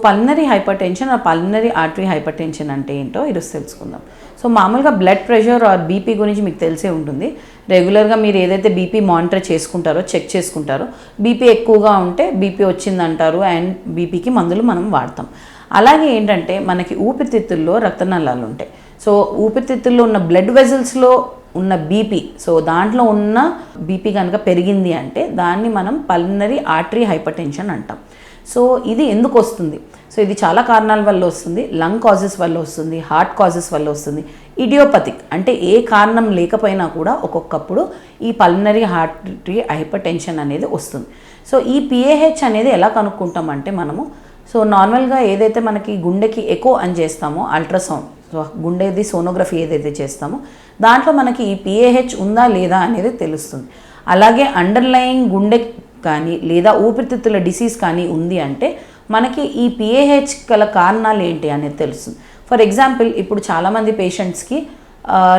Pulmonary hyper tension are pulmonary artery hyper tension అంటే ఏంటో ఈరోజు తెలుసుకుందాం. సో మామూలుగా బ్లడ్ ప్రెషర్ ఆర్ బీపీ గురించి మీకు తెలిసే ఉంటుంది. రెగ్యులర్గా మీరు ఏదైతే బీపీ మానిటర్ చేసుకుంటారో, చెక్ చేసుకుంటారో, బీపీ ఎక్కువగా ఉంటే బీపీ వచ్చిందంటారు అండ్ బీపీకి మందులు మనం వాడతాం. అలాగే ఏంటంటే మనకి ఊపిరితిత్తుల్లో రక్తనాళాలు ఉంటాయి. సో ఊపిరితిత్తుల్లో ఉన్న బ్లడ్ వెజల్స్లో ఉన్న బీపీ, సో దాంట్లో ఉన్న బీపీ కనుక పెరిగింది అంటే దాన్ని మనం పల్మనరీ ఆర్టరీ హైపర్ టెన్షన్ అంటాం. సో ఇది ఎందుకు వస్తుంది? సో ఇది చాలా కారణాల వల్ల వస్తుంది. లంగ్ కాజెస్ వల్ల వస్తుంది, హార్ట్ కాజెస్ వల్ల వస్తుంది, ఇడియోపతిక్ అంటే ఏ కారణం లేకపోయినా కూడా ఒక్కొక్కప్పుడు ఈ పల్మనరీ ఆర్టరీ హైపర్ టెన్షన్ అనేది వస్తుంది. సో ఈ పిఏహెచ్ అనేది ఎలా కనుక్కుంటామంటే మనము, సో నార్మల్గా ఏదైతే మనకి గుండెకి ఎకో అని చేస్తామో అల్ట్రాసౌండ్, సో గుండెది సోనోగ్రఫీ ఏదైతే చేస్తామో దాంట్లో మనకి ఈ పిఏహెచ్ ఉందా లేదా అనేది తెలుస్తుంది. అలాగే అండర్లయింగ్ గుండె కానీ లేదా ఊపిరితిత్తుల డిసీజ్ కానీ ఉంది అంటే మనకి ఈ పిఏహెచ్ గల కారణాలు ఏంటి అనేది తెలుస్తుంది. ఫర్ ఎగ్జాంపుల్ ఇప్పుడు చాలామంది పేషెంట్స్కి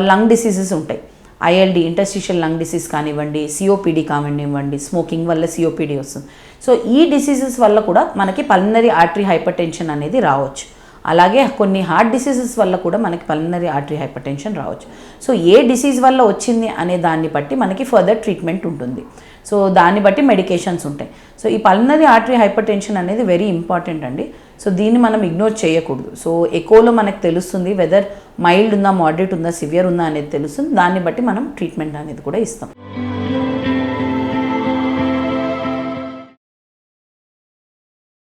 లంగ్ డిసీజెస్ ఉంటాయి. ఐఎల్డి ఇంటర్స్టిషియల్ లంగ్ డిసీజ్ కానివ్వండి, సిఓపిడి కానివ్వండి, స్మోకింగ్ వల్ల సిఓపిడి వస్తుంది. సో ఈ డిసీజెస్ వల్ల కూడా మనకి పల్మనరీ ఆర్టరీ హైపర్ టెన్షన్ అనేది రావచ్చు. అలాగే కొన్ని హార్ట్ డిసీజెస్ వల్ల కూడా మనకి పల్మనరీ ఆర్టరీ హైపర్ టెన్షన్ రావచ్చు. సో ఏ డిసీజ్ వల్ల వచ్చింది అనే దాన్ని బట్టి మనకి ఫర్దర్ ట్రీట్మెంట్ ఉంటుంది. సో దాన్ని బట్టి మెడికేషన్స్ ఉంటాయి. సో ఈ పల్మనరీ ఆర్టరీ హైపర్ టెన్షన్ అనేది వెరీ ఇంపార్టెంట్ అండి. సో దీన్ని మనం ఇగ్నోర్ చేయకూడదు. సో ఎకోలో మనకు తెలుస్తుంది వెదర్ మైల్డ్ ఉందా, మోడరేట్ ఉందా, సివియర్ ఉందా అనేది తెలుస్తుంది. దాన్ని బట్టి మనం ట్రీట్మెంట్ అనేది కూడా ఇస్తాం.